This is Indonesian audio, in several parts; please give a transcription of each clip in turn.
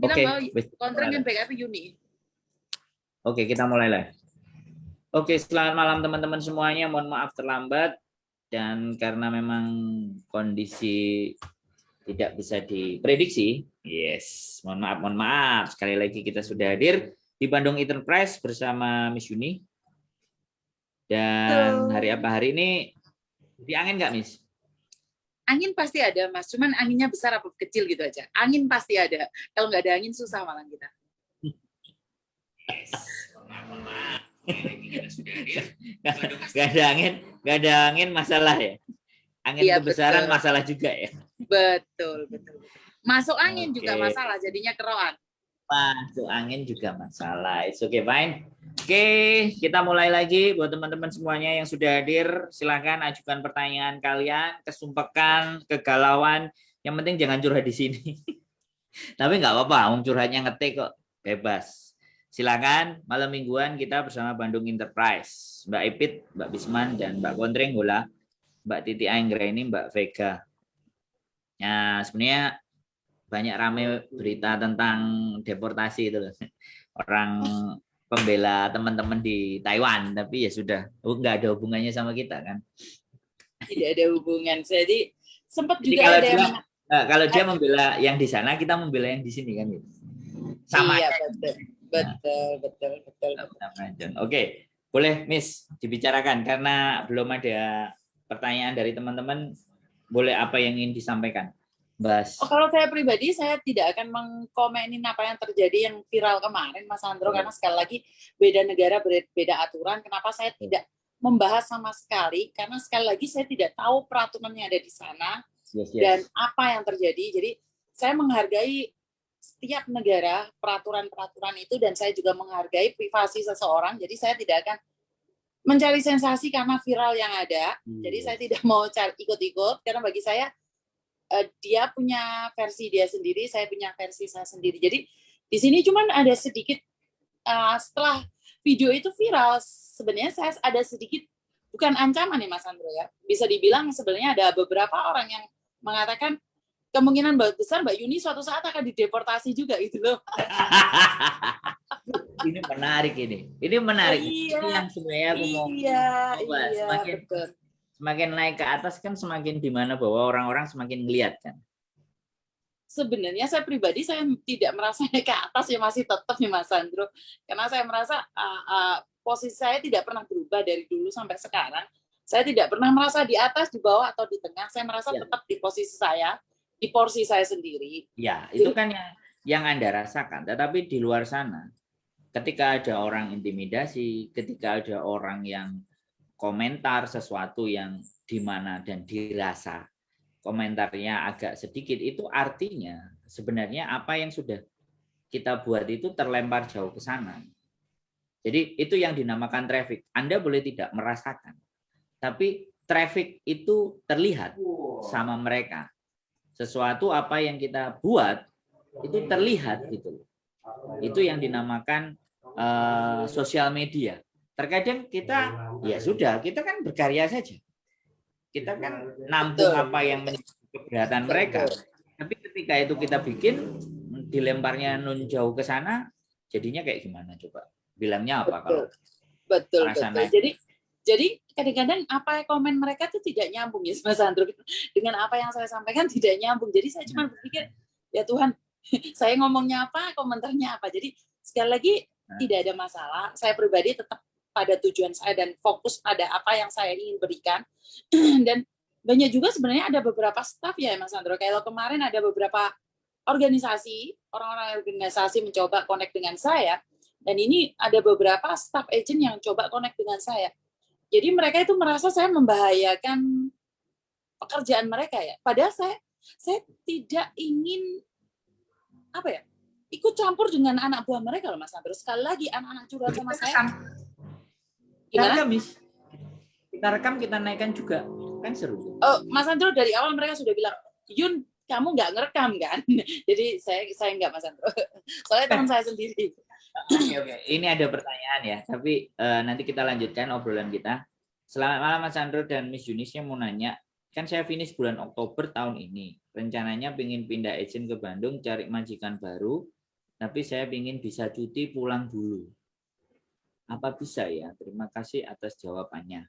bilang Oke, bahwa wis. kontrak yang backup Yuni. Oke, kita mulai live. Oke, selamat malam teman-teman semuanya. Mohon maaf terlambat dan karena memang kondisi tidak bisa diprediksi. Yes, mohon maaf. Sekali lagi kita sudah hadir di Bandung Enterprise bersama Miss Yuni. Dan hari apa hari ini? Di angin nggak, Miss? Angin pasti ada, Mas. Cuman anginnya besar apa kecil gitu aja. Angin pasti ada. Kalau nggak ada angin susah malah kita. Nggak ada angin masalah ya. Angin Iya, kebesaran betul. masalah juga ya. Betul. Masuk angin juga Oke. masalah, jadinya keroan. Masuk angin juga masalah. It's okay, fine. Oke, kita mulai lagi buat teman-teman semuanya yang sudah hadir. Silahkan ajukan pertanyaan kalian, kesumpekan, kegalauan. Yang penting jangan curhat di sini. Tapi nggak apa-apa, curhatnya ngetik kok, bebas. Silakan. Malam mingguan kita bersama Bandung Enterprise, Mbak Ipit, Mbak Bisman, dan Mbak Kontreng bola, Mbak Titi Anggra ini, Mbak Vega. Nah, sebenarnya banyak rame berita tentang deportasi itu loh. Orang pembela teman-teman di Taiwan, tapi ya sudah, nggak ada hubungannya sama kita kan. Tidak ada hubungan. Jadi sempat Jadi juga ada yang kalau dia membela yang di sana, kita membela yang di sini kan gitu. Sama iya, aja. betul. Oke, boleh Miss dibicarakan karena belum ada pertanyaan dari teman-teman. Boleh apa yang ingin disampaikan, Bas? Oh, kalau saya pribadi, saya tidak akan mengkomenin apa yang terjadi yang viral kemarin, Mas Andro, karena sekali lagi beda negara, beda aturan. Kenapa saya tidak membahas sama sekali? Karena sekali lagi saya tidak tahu peraturan yang ada di sana dan apa yang terjadi. Jadi saya menghargai setiap negara, peraturan-peraturan itu, dan saya juga menghargai privasi seseorang. Jadi saya tidak akan mencari sensasi karena viral yang ada. Jadi saya tidak mau ikut-ikut, karena bagi saya dia punya versi dia sendiri, saya punya versi saya sendiri. Jadi di sini cuman ada sedikit setelah video itu viral, sebenarnya saya ada sedikit bukan ancaman nih Mas Andro ya. Bisa dibilang sebenarnya ada beberapa orang yang mengatakan kemungkinan besar Mbak Yuni suatu saat akan dideportasi juga gitu loh. Ini menarik ini. Ini menarik. Iya, ini yang sebenarnya aku mau bahas. Semakin naik ke atas kan semakin di mana bahwa orang-orang semakin melihat kan. Sebenarnya saya pribadi saya tidak merasa naik ke atas ya, masih tetap ya Mas Andro. Karena saya merasa posisi saya tidak pernah berubah dari dulu sampai sekarang. Saya tidak pernah merasa di atas, di bawah atau di tengah. Saya merasa tetap di posisi saya, di porsi saya sendiri. Ya, itu kan yang Anda rasakan. Tetapi di luar sana, ketika ada orang intimidasi, ketika ada orang yang komentar sesuatu yang dimana dan dirasa komentarnya agak sedikit, itu artinya sebenarnya apa yang sudah kita buat itu terlempar jauh ke sana. Jadi itu yang dinamakan traffic. Anda boleh tidak merasakan, tapi traffic itu terlihat sama mereka. Sesuatu apa yang kita buat itu terlihat gitu. Itu yang dinamakan sosial media. Terkadang kita ya sudah, kita kan berkarya saja. Kita kan nampung apa yang menjadi keberatan mereka. Tapi ketika itu kita bikin, dilemparnya nun jauh ke sana, jadinya kayak gimana coba? Bilangnya apa kalau? Betul. Jadi kadang-kadang apa komen mereka itu tidak nyambung ya Mas Andro. Dengan apa yang saya sampaikan tidak nyambung. Jadi saya cuma berpikir, ya Tuhan, saya ngomongnya apa, komentarnya apa. Jadi sekali lagi tidak ada masalah. Saya pribadi tetap pada tujuan saya dan fokus pada apa yang saya ingin berikan. Dan banyak juga sebenarnya ada beberapa staff ya Mas Andro. Kalau kemarin ada beberapa organisasi, orang-orang organisasi mencoba connect dengan saya. Dan ini ada beberapa staff agent yang coba connect dengan saya. Jadi mereka itu merasa saya membahayakan pekerjaan mereka ya. Padahal saya tidak ingin ikut campur dengan anak buah mereka loh Mas Andro. Sekali lagi anak-anak curhat sama saya. Gimana? Kita rekam, kita naikkan juga. Kan seru. Oh, Mas Andro dari awal mereka sudah bilang, Yun, kamu nggak ngerekam kan? Jadi saya nggak Mas Andro. Soalnya teman saya sendiri. Oke. Ini ada pertanyaan ya, tapi nanti kita lanjutkan obrolan kita. Selamat malam Mas Andro dan Miss Yuni, saya mau nanya, kan saya finish bulan Oktober tahun ini. Rencananya pengen pindah agent ke Bandung, cari majikan baru, tapi saya ingin bisa cuti pulang dulu. Apa bisa ya? Terima kasih atas jawabannya.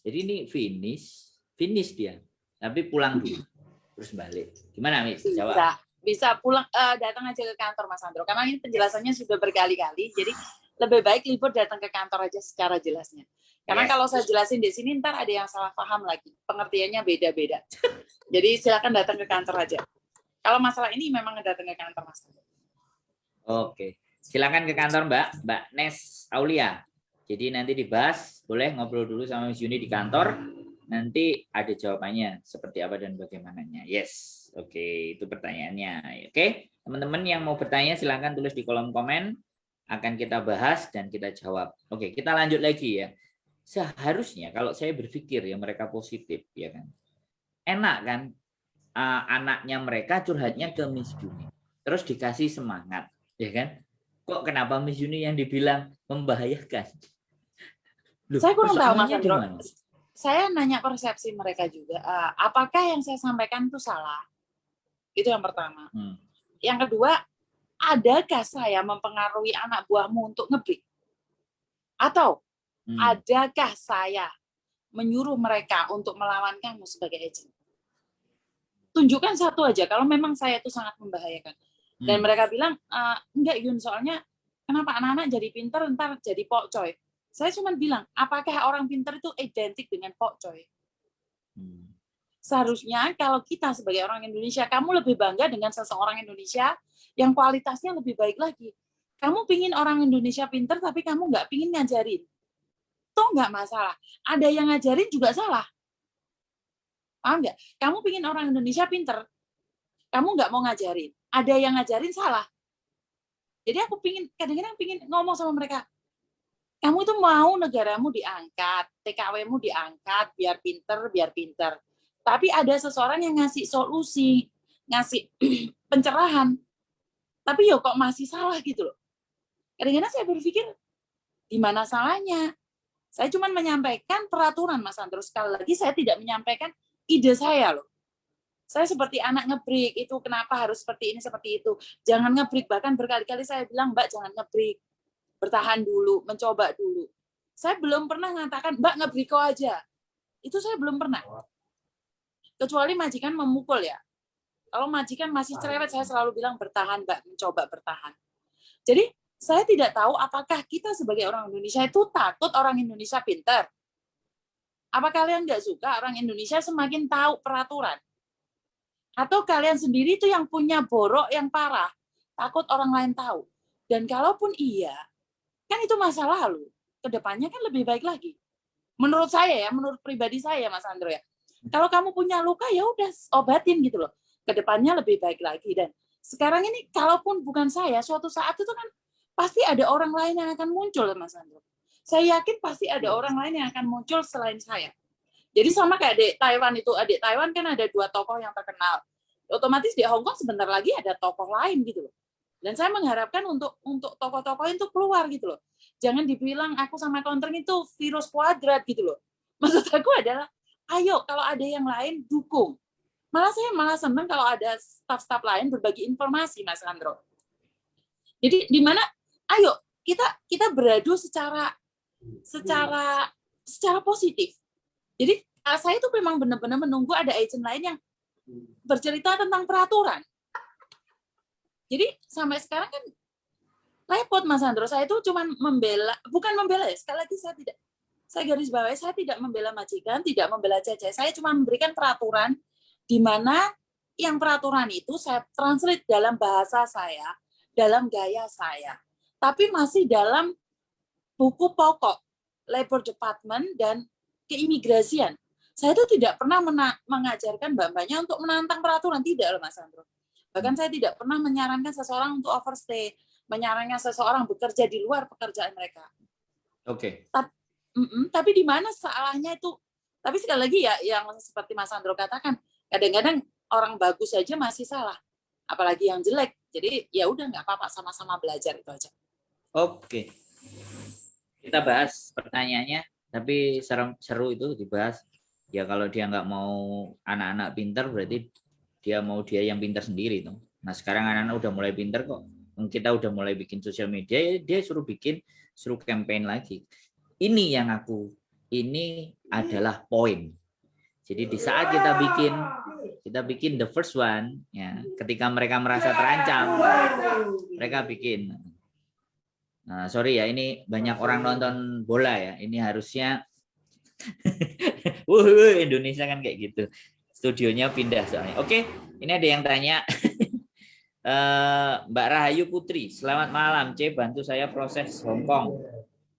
Jadi ini finish dia, tapi pulang dulu, terus balik. Gimana, Miss? Jawab. Bisa pulang, datang aja ke kantor, Mas Andro. Karena ini penjelasannya sudah berkali-kali, jadi lebih baik libur datang ke kantor aja secara jelasnya. Karena kalau saya jelasin di sini, ntar ada yang salah paham lagi. Pengertiannya beda-beda. Jadi silakan datang ke kantor aja. Kalau masalah ini memang datang ke kantor, Mas Andro. Oke, silakan ke kantor Mbak Nes Aulia. Jadi nanti dibahas, boleh ngobrol dulu sama Miss Yuni di kantor. Nanti ada jawabannya seperti apa dan bagaimananya. Yes, oke, itu pertanyaannya. Oke, teman-teman yang mau bertanya silakan tulis di kolom komen. Akan kita bahas dan kita jawab. Oke, kita lanjut lagi ya. Seharusnya kalau saya berpikir ya mereka positif, ya kan. Enak kan, anaknya mereka curhatnya ke Miss Yuni. Terus dikasih semangat, ya kan? Kok kenapa Miss Yuni yang dibilang membahayakan? Loh, saya kurang tahu, Mas Andro. Dimana? Saya nanya persepsi mereka juga. Apakah yang saya sampaikan itu salah? Itu yang pertama. Yang kedua, adakah saya mempengaruhi anak buahmu untuk ngebreak? Atau adakah saya menyuruh mereka untuk melawan kamu sebagai agent? Tunjukkan satu aja, kalau memang saya itu sangat membahayakan. Dan mereka bilang, enggak Yun, soalnya kenapa anak-anak jadi pinter, ntar jadi pokcoy. Saya cuma bilang, apakah orang pinter itu identik dengan pokcoy? Seharusnya kalau kita sebagai orang Indonesia, kamu lebih bangga dengan seseorang Indonesia yang kualitasnya lebih baik lagi. Kamu pingin orang Indonesia pinter, tapi kamu nggak pingin ngajarin. Itu nggak masalah. Ada yang ngajarin juga salah. Paham nggak? Kamu pingin orang Indonesia pinter, kamu nggak mau ngajarin. Ada yang ngajarin salah. Jadi aku kadang-kadang pingin ngomong sama mereka, kamu itu mau negaramu diangkat, TKW-mu diangkat, biar pinter. Tapi ada seseorang yang ngasih solusi, ngasih pencerahan. Tapi ya kok masih salah gitu loh. Kadang-kadang saya berpikir, di mana salahnya? Saya cuma menyampaikan peraturan, Mas Andro. Sekali lagi, saya tidak menyampaikan ide saya loh. Saya seperti anak ngebreak, itu kenapa harus seperti ini, seperti itu. Jangan ngebreak, bahkan berkali-kali saya bilang, Mbak jangan ngebreak. Bertahan dulu, mencoba dulu. Saya belum pernah mengatakan, Mbak ngebreak aja. Itu saya belum pernah. Kecuali majikan memukul ya. Kalau majikan masih cerewet, saya selalu bilang bertahan, Mbak, mencoba bertahan. Jadi saya tidak tahu apakah kita sebagai orang Indonesia itu takut orang Indonesia pintar. Apa kalian nggak suka orang Indonesia semakin tahu peraturan? Atau kalian sendiri itu yang punya borok yang parah, takut orang lain tahu. Dan kalaupun iya, kan itu masa lalu. Kedepannya kan lebih baik lagi. Menurut saya ya, menurut pribadi saya, Mas Andro ya. Kalau kamu punya luka, ya udah obatin gitu loh. Kedepannya lebih baik lagi. Dan sekarang ini, kalaupun bukan saya, suatu saat itu kan pasti ada orang lain yang akan muncul, Mas Andro. Saya yakin pasti ada orang lain yang akan muncul selain saya. Jadi sama kayak adik Taiwan itu, adik Taiwan kan ada 2 tokoh yang terkenal. Otomatis di Hong Kong sebentar lagi ada tokoh lain gitu loh. Dan saya mengharapkan untuk tokoh-tokoh itu keluar gitu loh. Jangan dibilang aku sama Countering itu virus kuadrat gitu loh. Maksud aku adalah, ayo kalau ada yang lain dukung. Saya senang kalau ada staf-staf lain berbagi informasi, Mas Andro. Jadi di mana, ayo kita beradu secara positif. Jadi saya itu memang benar-benar menunggu ada agent lain yang bercerita tentang peraturan. Jadi sampai sekarang kan repot, Mas Andro. Saya itu cuma bukan membela ya. Sekali lagi saya garis bawahi, saya tidak membela majikan, tidak membela CC. Saya cuma memberikan peraturan di mana yang peraturan itu saya translate dalam bahasa saya, dalam gaya saya. Tapi masih dalam buku pokok Labor Department dan keimigrasian. Saya itu tidak pernah mengajarkan mbak-mbaknya untuk menantang peraturan, tidak loh Mas Andro. Bahkan saya tidak pernah menyarankan seseorang untuk overstay, menyarankan seseorang bekerja di luar pekerjaan mereka. Oke. Tapi di mana salahnya itu? Tapi sekali lagi ya, yang seperti Mas Andro katakan, kadang-kadang orang bagus saja masih salah, apalagi yang jelek. Jadi ya udah nggak apa-apa, sama-sama belajar itu aja. Oke. Kita bahas pertanyaannya, tapi seru itu dibahas. Ya kalau dia nggak mau anak-anak pintar, berarti dia mau dia yang pintar sendiri tuh. Nah sekarang anak-anak udah mulai pintar kok, kita udah mulai bikin sosial media, dia suruh campaign lagi. Ini adalah poin. Jadi di saat kita bikin the first one, ya, ketika mereka merasa terancam, mereka bikin. Nah, sorry ya, ini banyak orang nonton bola ya. Ini harusnya Indonesia kan kayak gitu. Studionya pindah soalnya. Oke, ini ada yang tanya. Mbak Rahayu Putri, selamat malam. C, bantu saya proses Hongkong,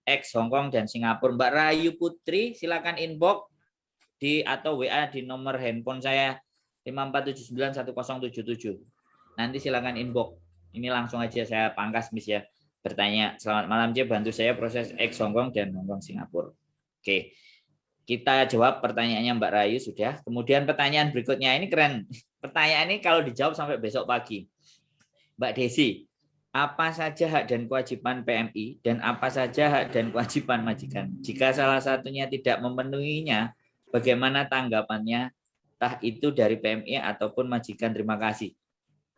X Hongkong dan Singapura. Mbak Rahayu Putri, silakan inbox atau WA di nomor handphone saya 54791077. Nanti silakan inbox. Ini langsung aja saya pangkas Miss ya. Bertanya, selamat malam C, bantu saya proses X Hongkong dan Hongkong Singapura. Oke. Kita jawab pertanyaannya Mbak Rahayu sudah. Kemudian pertanyaan berikutnya ini keren. Pertanyaan ini kalau dijawab sampai besok pagi. Mbak Desi, apa saja hak dan kewajiban PMI dan apa saja hak dan kewajiban majikan? Jika salah satunya tidak memenuhinya, bagaimana tanggapannya? Entah itu dari PMI ataupun majikan. Terima kasih.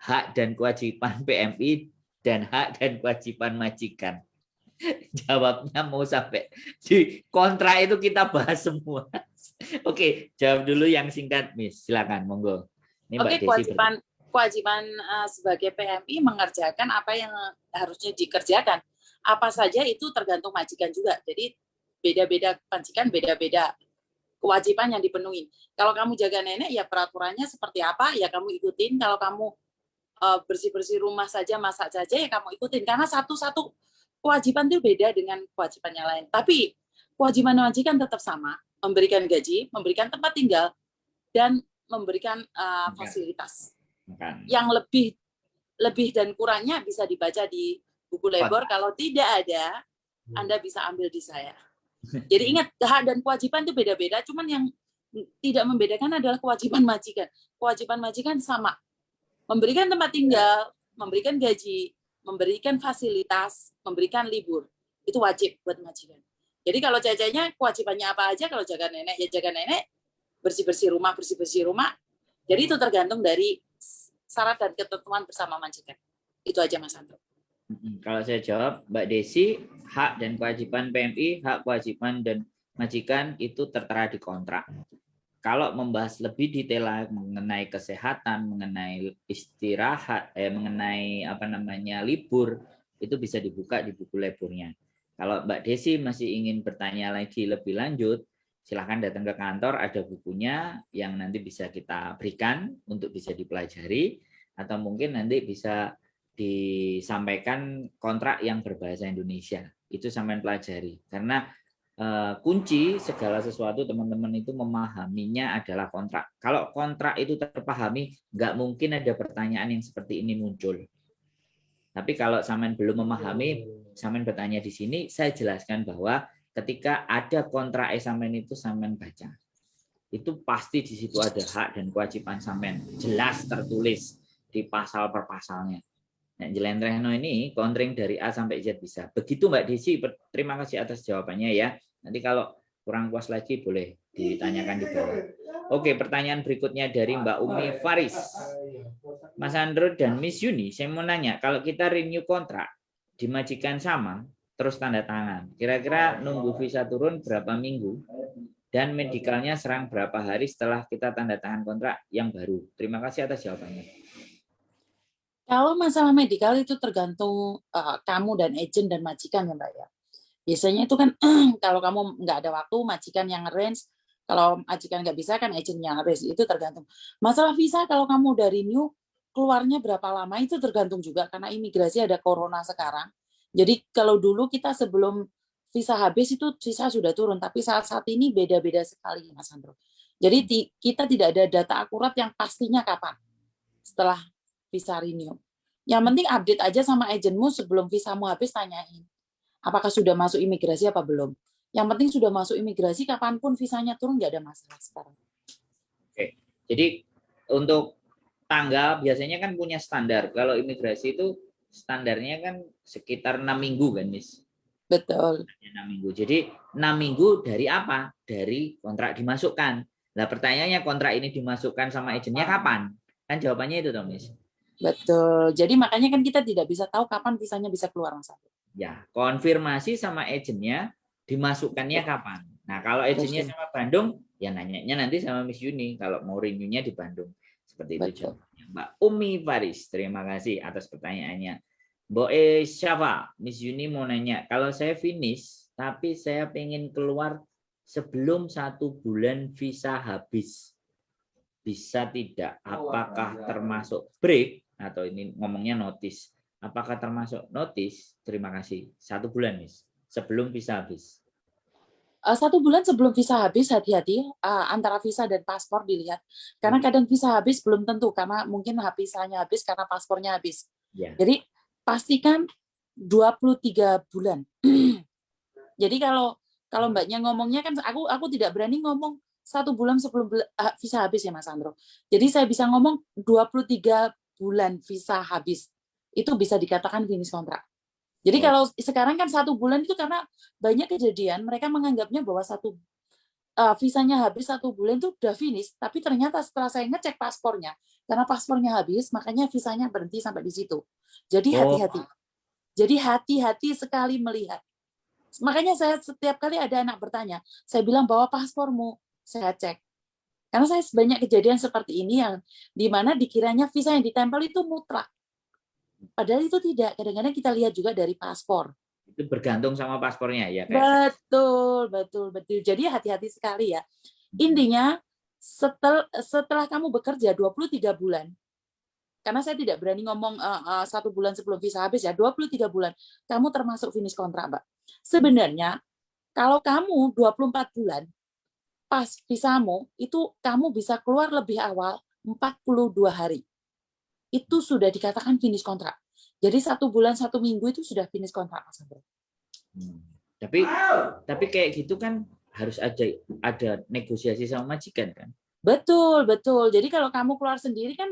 Hak dan kewajiban PMI dan hak dan kewajiban majikan. Jawabnya mau sampai di kontrak itu kita bahas semua. Oke, jawab dulu yang singkat, Miss. Silakan, monggo. Ini Mbak Desi. Kewajiban sebagai PMI mengerjakan apa yang harusnya dikerjakan. Apa saja itu tergantung majikan juga. Jadi beda-beda majikan, beda-beda kewajiban yang dipenuhi. Kalau kamu jaga nenek, ya peraturannya seperti apa, ya kamu ikutin. Kalau kamu bersih-bersih rumah saja, masak saja, ya kamu ikutin. Karena satu-satu kewajiban itu beda dengan kewajiban yang lain. Tapi kewajiban majikan tetap sama, memberikan gaji, memberikan tempat tinggal, dan memberikan fasilitas. Yang lebih dan kurangnya bisa dibaca di buku labor. Kalau tidak ada, Anda bisa ambil di saya. Jadi ingat, hak dan kewajiban itu beda-beda, cuman yang tidak membedakan adalah kewajiban majikan. Kewajiban majikan sama. Memberikan tempat tinggal, memberikan gaji, memberikan fasilitas, memberikan libur. Itu wajib buat majikan. Jadi kalau cecenya kewajibannya apa aja, kalau jaga nenek, ya jaga nenek, bersih-bersih rumah. Jadi itu tergantung dari syarat dan ketentuan bersama majikan. Itu aja Mas Andro. Kalau saya jawab, Mbak Desi, hak dan kewajiban PMI, hak kewajiban dan majikan itu tertera di kontrak. Kalau membahas lebih detail mengenai kesehatan, mengenai istirahat, mengenai libur, itu bisa dibuka di buku labornya. Kalau Mbak Desi masih ingin bertanya lagi lebih lanjut, silahkan datang ke kantor, ada bukunya yang nanti bisa kita berikan untuk bisa dipelajari, atau mungkin nanti bisa disampaikan kontrak yang berbahasa Indonesia. Itu sampai pelajari. Karena kunci segala sesuatu teman-teman itu memahaminya adalah kontrak. Kalau kontrak itu terpahami, nggak mungkin ada pertanyaan yang seperti ini muncul. Tapi kalau sampean belum memahami, sampean bertanya di sini, saya jelaskan bahwa ketika ada kontrak sampean itu sampean baca. Itu pasti di situ ada hak dan kewajiban sampean, jelas tertulis di pasal per pasalnya. Nah, Jelentrehno ini kontring dari A sampai Z bisa. Begitu Mbak Desi, terima kasih atas jawabannya ya. Nanti kalau kurang puas lagi boleh ditanyakan di bawah. Oke, pertanyaan berikutnya dari Mbak Umi Faris. Mas Andro dan Miss Yuni, saya mau nanya, kalau kita renew kontrak, dimajikan sama, terus tanda tangan, kira-kira nunggu visa turun berapa minggu? Dan medikalnya serang berapa hari setelah kita tanda tangan kontrak yang baru? Terima kasih atas jawabannya. Kalau masalah medikal itu tergantung kamu dan agent dan majikan ya Mbak ya. Biasanya itu kan kalau kamu nggak ada waktu, majikan yang arrange. Kalau majikan nggak bisa kan agent yang arrange. Itu tergantung. Masalah visa kalau kamu dari new keluarnya berapa lama itu tergantung juga karena imigrasi ada corona sekarang. Jadi kalau dulu kita sebelum visa habis itu visa sudah turun, tapi saat ini beda-beda sekali Mas Andro. Jadi kita tidak ada data akurat yang pastinya kapan setelah visa renew. Yang penting update aja sama agentmu sebelum visamu habis, tanyain apakah sudah masuk imigrasi apa belum. Yang penting sudah masuk imigrasi, kapanpun visanya turun nggak ada masalah sekarang. Oke, jadi untuk tanggal biasanya kan punya standar. Kalau imigrasi itu standarnya kan sekitar 6 minggu kan, Miss? Betul. 6 minggu. Jadi 6 minggu dari apa? Dari kontrak dimasukkan. Nah, pertanyaannya kontrak ini dimasukkan sama agennya kapan? Kan jawabannya itu, Miss. Betul. Jadi makanya kan kita tidak bisa tahu kapan visanya bisa keluar, Mas Andro. Ya, konfirmasi sama agennya dimasukkannya kapan. Nah, kalau agennya Betul. sama Bandung, ya nanyanya nanti sama Miss Yuni kalau mau renew-nya di Bandung. Seperti itu Betul. contohnya. Mbak Umi Faris, terima kasih atas pertanyaannya. Mbak Syafa, Miss Yuni mau nanya, kalau saya finish, tapi saya pengen keluar sebelum 1 bulan visa habis, bisa tidak? Apakah termasuk break atau ini ngomongnya notice? Apakah termasuk notice? Terima kasih. 1 bulan, Miss. Sebelum visa habis. 1 bulan sebelum visa habis, hati-hati antara visa dan paspor dilihat. Karena kadang visa habis belum tentu, karena mungkin visanya habis karena paspornya habis. Ya. Jadi pastikan 23 bulan. Jadi kalau Mbaknya ngomongnya kan aku tidak berani ngomong 1 bulan sebelum visa habis ya Mas Andro. Jadi saya bisa ngomong 23 bulan visa habis. Itu bisa dikatakan finish kontrak. Jadi kalau sekarang kan 1 bulan itu karena banyak kejadian mereka menganggapnya bahwa visanya habis 1 bulan itu udah finish, tapi ternyata setelah saya ngecek paspornya, karena paspornya habis, makanya visanya berhenti sampai di situ. Jadi hati-hati. Jadi hati-hati sekali melihat. Makanya saya setiap kali ada anak bertanya, saya bilang bawa paspormu, saya cek. Karena saya banyak kejadian seperti ini yang dimana dikiranya visa yang ditempel itu mutlak. Padahal itu tidak. Kadang-kadang kita lihat juga dari paspor. Itu bergantung sama paspornya ya. Betul. Jadi hati-hati sekali ya. Intinya setelah kamu bekerja 23 bulan, karena saya tidak berani ngomong 1 bulan sebelum visa habis ya, 23 bulan, kamu termasuk finish kontrak, Mbak. Sebenarnya kalau kamu 24 bulan pas visamu, itu kamu bisa keluar lebih awal 42 hari. Itu sudah dikatakan finish kontrak. Jadi 1 bulan 1 minggu itu sudah finish kontrak, Mas Andro. Tapi kayak gitu kan harus ada negosiasi sama majikan kan? Betul. Jadi kalau kamu keluar sendiri kan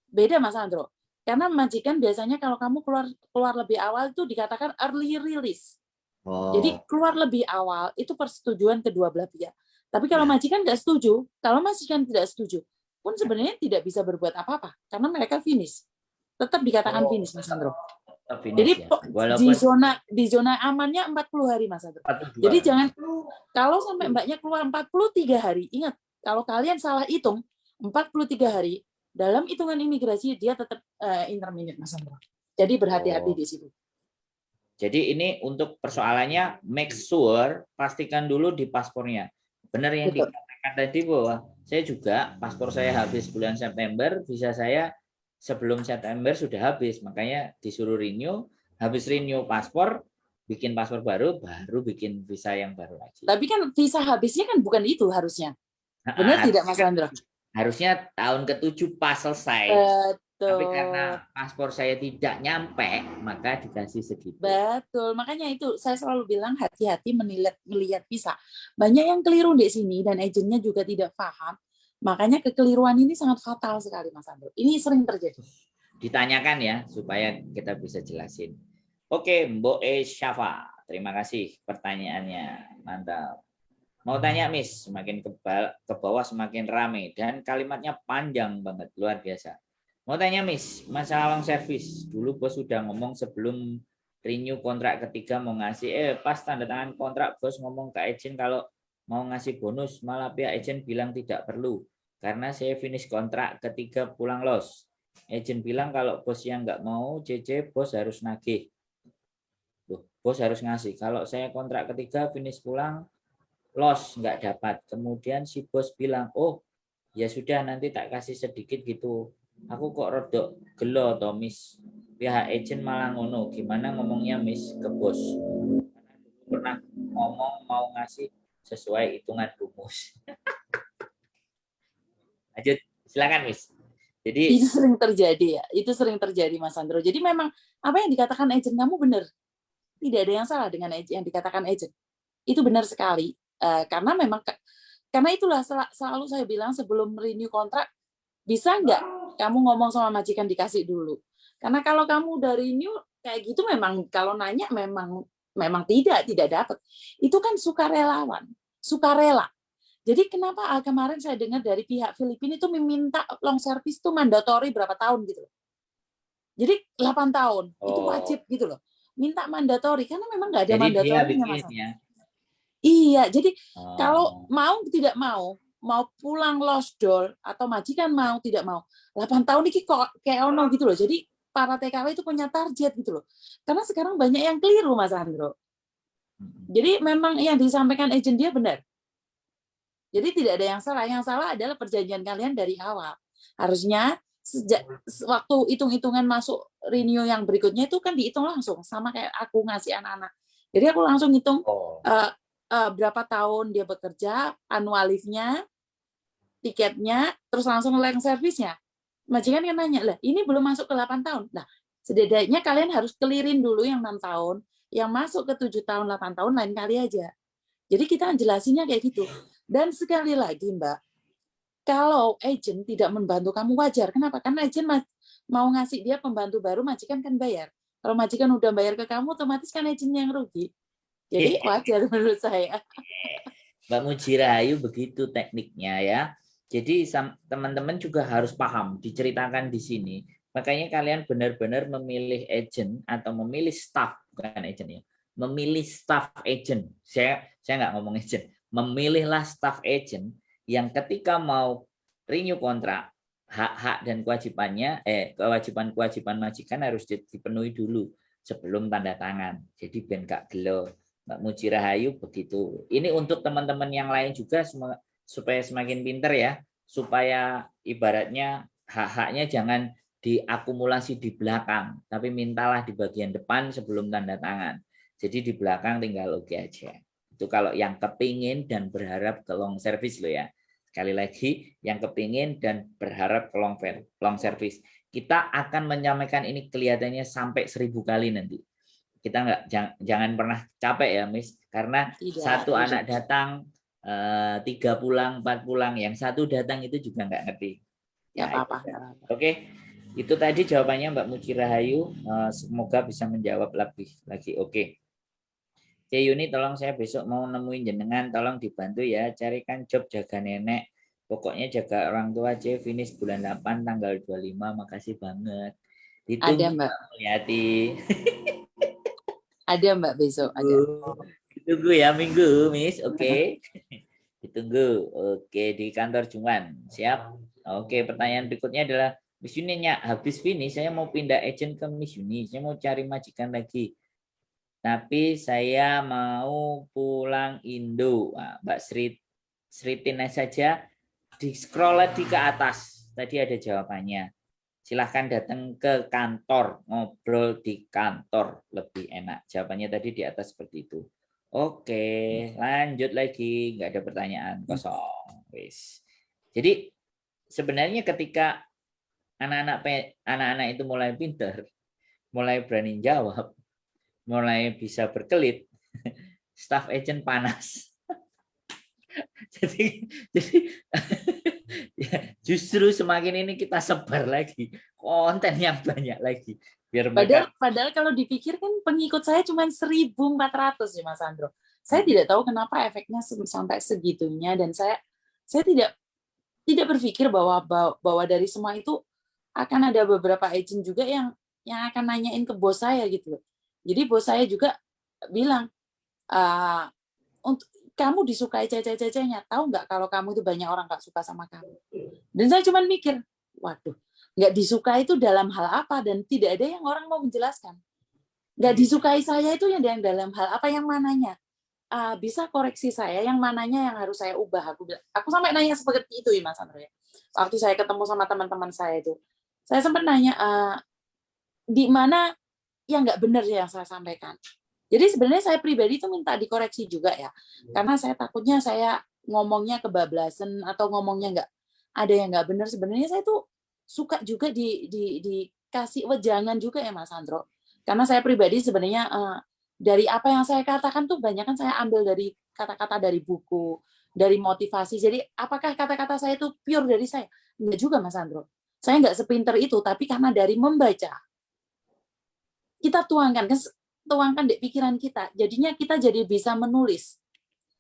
beda, Mas Andro. Karena majikan biasanya kalau kamu keluar lebih awal itu dikatakan early release. Jadi keluar lebih awal itu persetujuan kedua belah pihak. Tapi kalau majikan nggak setuju, kalau majikan tidak setuju, pun sebenarnya tidak bisa berbuat apa-apa karena mereka finish. Tetap dikatakan finish, Mas Andro. Jadi ya. di zona amannya 40 hari, Mas Andro. Jadi jangan kalau sampai Mbaknya keluar 43 hari, ingat kalau kalian salah hitung 43 hari dalam hitungan imigrasi dia tetap intermediate, Mas Andro. Jadi berhati-hati di situ. Jadi ini untuk persoalannya make sure pastikan dulu di paspornya. Benar yang dikatakan tadi bahwa saya juga paspor saya habis bulan September, visa saya sebelum September sudah habis, makanya disuruh renew, habis renew paspor, bikin paspor baru bikin visa yang baru lagi. Tapi kan visa habisnya kan bukan itu harusnya. Benar tidak, Mas Andra? Harusnya tahun ke-7 pas selesai. Betul. Tapi karena paspor saya tidak nyampe, maka dikasih segitu. Betul. Makanya itu saya selalu bilang hati-hati melihat visa. Banyak yang keliru di sini dan agennya juga tidak paham. Makanya kekeliruan ini sangat fatal sekali, Mas Andro. Ini sering terjadi. Ditanyakan ya supaya kita bisa jelasin. Oke, Mbok Syafa, terima kasih pertanyaannya. Mantap. Mau tanya Miss, semakin ke bawah semakin rame dan kalimatnya panjang banget, luar biasa. Mau tanya Miss, masalah long service. Dulu bos sudah ngomong sebelum renew kontrak ketiga mau ngasih, pas tanda tangan kontrak bos ngomong ke agent kalau mau ngasih bonus, malah pihak agent bilang tidak perlu. Karena saya finish kontrak ketiga pulang los. Agent bilang kalau bos yang nggak mau CC, bos harus nagih. Loh, bos harus ngasih. Kalau saya kontrak ketiga finish pulang, los nggak dapat. Kemudian si bos bilang, oh ya sudah nanti tak kasih sedikit gitu. Aku kok rodok gelo toh Miss. Pihak agent malah ngono. Gimana ngomongnya Miss ke bos? Karena pernah ngomong mau ngasih sesuai hitungan rumus. Lanjut, silakan Miss. Jadi itu sering terjadi ya. Itu sering terjadi Mas Andro. Jadi memang apa yang dikatakan agent kamu benar. Tidak ada yang salah dengan yang dikatakan agent. Itu benar sekali. Karena memang karena itulah selalu saya bilang sebelum renew kontrak bisa nggak kamu ngomong sama majikan dikasih dulu. Karena kalau kamu udah renew kayak gitu memang kalau nanya memang tidak dapat. Itu kan sukarelawan, sukarela. Jadi kenapa kemarin saya dengar dari pihak Filipina itu meminta long service itu mandatori berapa tahun gitu. Jadi 8 tahun itu Oh, wajib gitu loh. Minta mandatori karena memang nggak ada jadi dia mandatorinya bikin Mas. ya. Iya, jadi kalau Oh, mau tidak mau pulang lost door atau majikan mau tidak mau 8 tahun ini kok kayak ono gitu loh. Jadi para TKW itu punya target gitu loh. Karena sekarang banyak yang keliru Mas Andro. Jadi memang yang disampaikan agent dia benar. Jadi tidak ada yang salah. Yang salah adalah perjanjian kalian dari awal. Harusnya sejak waktu hitung-hitungan masuk renew yang berikutnya itu kan dihitung langsung sama kayak aku ngasih anak-anak. Jadi aku langsung hitung oh, berapa tahun dia bekerja, annual leave-nya, tiketnya, terus langsung leng servisnya. Majikan kan nanya, lah ini belum masuk ke 8 tahun. Nah, setidaknya kalian harus clearin dulu yang 6 tahun, yang masuk ke 7 tahun, 8 tahun lain kali aja. Jadi kita jelasinnya kayak gitu. Dan sekali lagi Mbak, kalau agent tidak membantu kamu wajar. Kenapa? Karena agent mau ngasih dia pembantu baru, majikan kan bayar. Kalau majikan udah bayar ke kamu, otomatis kan agent yang rugi. Jadi wajar menurut saya. Mbak Mujirahayu begitu tekniknya ya. Jadi teman-teman juga harus paham, diceritakan di sini. Makanya kalian benar-benar memilih agent atau memilih staff, bukan agent ya. Memilih staff agent. Saya nggak ngomong agent. Memilihlah staff agent yang ketika mau renew kontrak, hak-hak dan kewajibannya, kewajiban-kewajiban majikan harus dipenuhi dulu sebelum tanda tangan. Jadi ben gak gelo. Mbak Muji Rahayu begitu. Ini untuk teman-teman yang lain juga supaya semakin pinter ya, supaya ibaratnya hak-haknya jangan diakumulasi di belakang, tapi mintalah di bagian depan sebelum tanda tangan. Jadi di belakang tinggal oke aja. Itu kalau yang kepingin dan berharap ke long service lo ya. Sekali lagi, yang kepingin dan berharap ke long service. Kita akan menyampaikan ini kelihatannya sampai 1000 kali nanti. Kita jangan pernah capek ya Miss, karena Tidak, satu anak tidak. datang 3 pulang 4 pulang, yang satu datang itu juga nggak ngerti Nggak ya. apa-apa. Oke, itu tadi jawabannya Mbak Muci Rahayu. Semoga bisa menjawab lebih lagi. Oke, C Yuni, tolong saya besok mau nemuin jenengan, tolong dibantu ya, carikan job jaga nenek, pokoknya jaga orang tua C, finish bulan 8 tanggal 25. Makasih banget, Ada ditunggu Mbak. Mbak Mulyati. Ada Mbak besok. Ada. Ditunggu ya minggu, Miss. Oke. Ditunggu. Oke, di kantor Juman. Siap. Oke, pertanyaan berikutnya adalah Miss Yuninya habis finish, saya mau pindah agent ke Miss Yuni. Saya mau cari majikan lagi. Tapi saya mau pulang Indo. Nah, Mbak Sritin saja di scroll lagi ke atas. Tadi ada jawabannya. Silahkan datang ke kantor, ngobrol di kantor lebih enak. Jawabannya tadi di atas seperti itu. Oke, lanjut lagi. Nggak ada pertanyaan, kosong. Wis. Jadi sebenarnya ketika anak-anak itu mulai pinter, mulai berani jawab, mulai bisa berkelit, staff agent panas. jadi ya, justru semakin ini kita sebar lagi konten yang banyak lagi biar mereka. Padahal kalau dipikir kan pengikut saya cuma 1.400 ya Mas Andro. Saya tidak tahu kenapa efeknya sampai segitunya dan saya tidak berpikir bahwa dari semua itu akan ada beberapa agent juga yang akan nanyain ke bos saya gitu loh. Jadi bos saya juga bilang, untuk kamu disukai cece-cecenya, tahu nggak kalau kamu itu banyak orang nggak suka sama kamu. Dan saya cuma mikir, waduh, nggak disukai itu dalam hal apa, dan tidak ada yang orang mau menjelaskan. Nggak disukai saya itu yang dalam hal apa, yang mananya. Bisa koreksi saya yang mananya yang harus saya ubah. Aku sampai nanya seperti itu ya Mas Andro ya. Waktu saya ketemu sama teman-teman saya itu, saya sempat nanya, di mana yang nggak benar yang saya sampaikan. Jadi sebenarnya saya pribadi itu minta dikoreksi juga ya, karena saya takutnya saya ngomongnya kebablasan atau ngomongnya nggak ada yang nggak benar. Sebenarnya saya tuh suka juga dikasih wejangan juga ya Mas Andro, karena saya pribadi sebenarnya dari apa yang saya katakan tuh banyak kan saya ambil dari kata-kata dari buku, dari motivasi. Jadi apakah kata-kata saya itu pure dari saya? Enggak juga Mas Andro. Saya nggak sepinter itu, tapi karena dari membaca kita tuangkan di pikiran kita, jadinya kita jadi bisa menulis.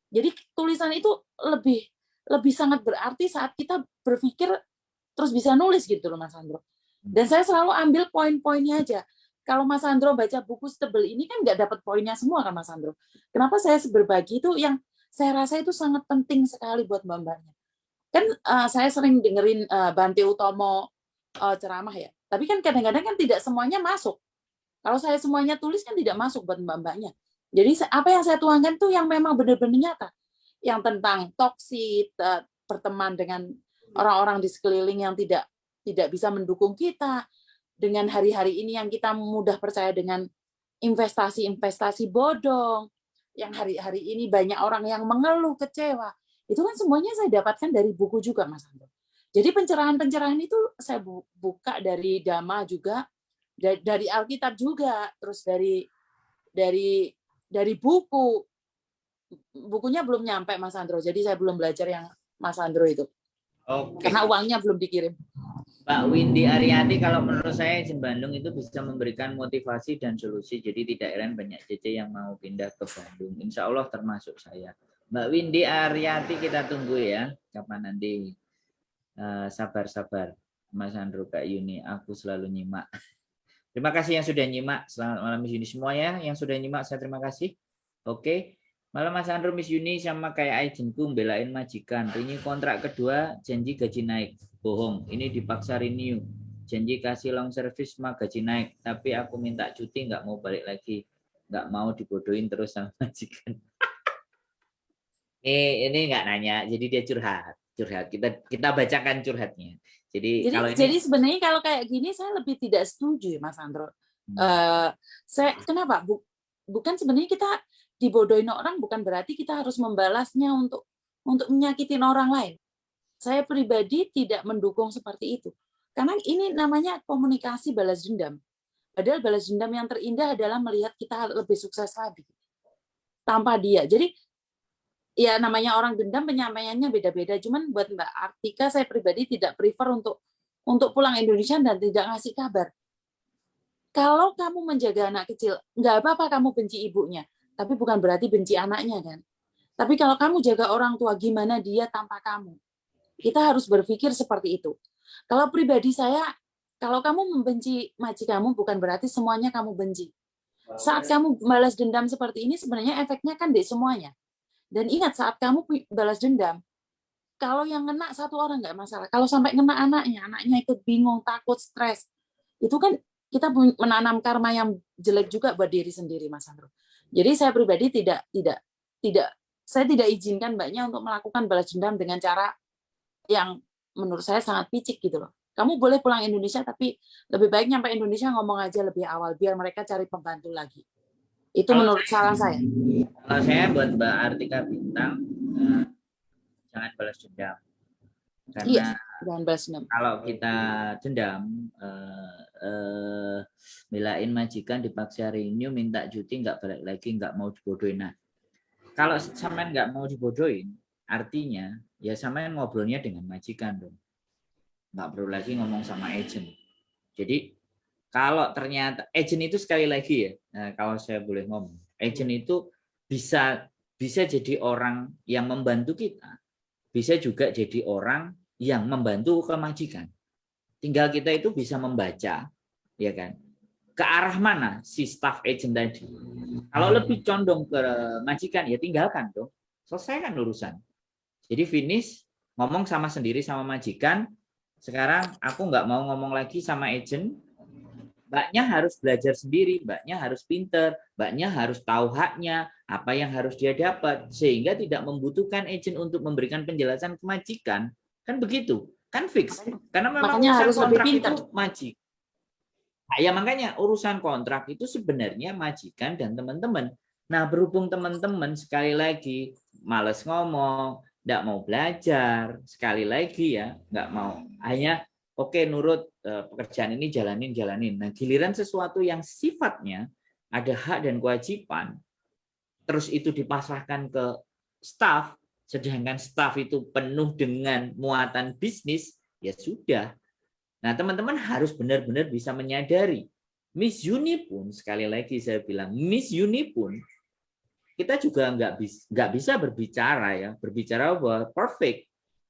Jadi tulisan itu lebih sangat berarti saat kita berpikir terus bisa nulis gitu loh Mas Andro. Dan saya selalu ambil poin-poinnya aja. Kalau Mas Andro baca buku setebel ini kan nggak dapat poinnya semua kan Mas Andro. Kenapa saya berbagi itu yang saya rasa itu sangat penting sekali buat mbak-mbaknya. Kan saya sering dengerin Bante Utomo ceramah ya. Tapi kan kadang-kadang kan tidak semuanya masuk. Kalau saya semuanya tulis kan tidak masuk buat mbak-mbaknya. Jadi apa yang saya tuangkan tuh yang memang benar-benar nyata. Yang tentang toksik, berteman dengan orang-orang di sekeliling yang tidak bisa mendukung kita, dengan hari-hari ini yang kita mudah percaya dengan investasi-investasi bodong, yang hari-hari ini banyak orang yang mengeluh, kecewa. Itu kan semuanya saya dapatkan dari buku juga, Mas Andro. Jadi pencerahan-pencerahan itu saya buka dari Dhamma juga, dari Alkitab juga, terus dari buku. Bukunya belum nyampe, Mas Andro. Jadi saya belum belajar yang Mas Andro itu. Oke. Karena uangnya belum dikirim. Mbak Windy Ariyanti, kalau menurut saya Agent Bandung itu bisa memberikan motivasi dan solusi. Jadi tidak heran banyak CC yang mau pindah ke Bandung. Insya Allah termasuk saya. Mbak Windy Ariyanti kita tunggu ya. Kapan nanti sabar-sabar. Mas Andro, Kak Yuni, aku selalu nyimak. Terima kasih yang sudah nyimak. Selamat malam Miss Yuni semua ya. Yang sudah nyimak saya terima kasih. Oke. Malam Mas Andro, Miss Yuni sama kayak agentku belain majikan. Ini kontrak kedua janji gaji naik. Bohong, ini dipaksa renew. Janji kasih long service mah gaji naik. Tapi aku minta cuti nggak mau balik lagi. Nggak mau dibodohin terus sama majikan. Ini nggak nanya, jadi dia curhat. Kita bacakan curhatnya. Jadi sebenarnya kalau kayak gini saya lebih tidak setuju ya Mas Andro. Kenapa? Bukan sebenarnya kita dibodohin orang bukan berarti kita harus membalasnya untuk menyakitin orang lain. Saya pribadi tidak mendukung seperti itu. Karena ini namanya komunikasi balas dendam. Padahal balas dendam yang terindah adalah melihat kita lebih sukses lagi. Tanpa dia. Jadi ya namanya orang dendam penyampaiannya beda-beda. Cuman buat Mbak Artika saya pribadi tidak prefer untuk pulang Indonesia dan tidak ngasih kabar. Kalau kamu menjaga anak kecil, nggak apa-apa kamu benci ibunya. Tapi bukan berarti benci anaknya kan. Tapi kalau kamu jaga orang tua, gimana dia tanpa kamu? Kita harus berpikir seperti itu. Kalau pribadi saya, kalau kamu membenci majikanmu bukan berarti semuanya kamu benci. Saat kamu balas dendam seperti ini sebenarnya efeknya kan di semuanya. Dan ingat saat kamu balas dendam, kalau yang kena satu orang nggak masalah. Kalau sampai kena anaknya ikut bingung, takut, stres, itu kan kita menanam karma yang jelek juga buat diri sendiri, Mas Andro. Jadi saya pribadi saya tidak izinkan mbaknya untuk melakukan balas dendam dengan cara yang menurut saya sangat picik gitu loh. Kamu boleh pulang Indonesia, tapi lebih baik nyampe Indonesia ngomong aja lebih awal, biar mereka cari pembantu lagi. Itu menurut saran saya. Kalau saya buat Mbak Artika Bintang, jangan balas dendam. Karena jangan balas dendam. Kalau kita dendam, belain majikan dipaksa renew, minta cuti, nggak balik lagi, nggak mau dibodohin. Nah, kalau sampean nggak mau dibodohin, artinya ya sampean ngobrolnya dengan majikan dong. Nggak perlu lagi ngomong sama agent. Jadi kalau ternyata agent itu sekali lagi ya, kalau saya boleh ngomong, agent itu bisa jadi orang yang membantu kita, bisa juga jadi orang yang membantu ke majikan. Tinggal kita itu bisa membaca, ya kan, ke arah mana si staff agent tadi. Kalau lebih condong ke majikan, ya tinggalkan dong, selesaikan urusan. Jadi finish, ngomong sama sendiri sama majikan. Sekarang aku nggak mau ngomong lagi sama agent. Mbaknya harus belajar sendiri, mbaknya harus pinter, mbaknya harus tahu haknya, apa yang harus dia dapat, sehingga tidak membutuhkan agent untuk memberikan penjelasan ke majikan. Kan begitu, kan fix. Karena memang urusan kontrak itu majik. Nah, ya makanya urusan kontrak itu sebenarnya majikan dan teman-teman. Nah, berhubung teman-teman sekali lagi males ngomong, nggak mau belajar, sekali lagi ya, nggak mau, hanya oke, nurut pekerjaan ini jalanin. Nah, giliran sesuatu yang sifatnya ada hak dan kewajiban, terus itu dipasrahkan ke staf, sedangkan staf itu penuh dengan muatan bisnis, ya sudah. Nah, teman-teman harus benar-benar bisa menyadari. Miss Yuni pun, sekali lagi saya bilang, Miss Yuni pun, kita juga nggak bisa berbicara bahwa perfect.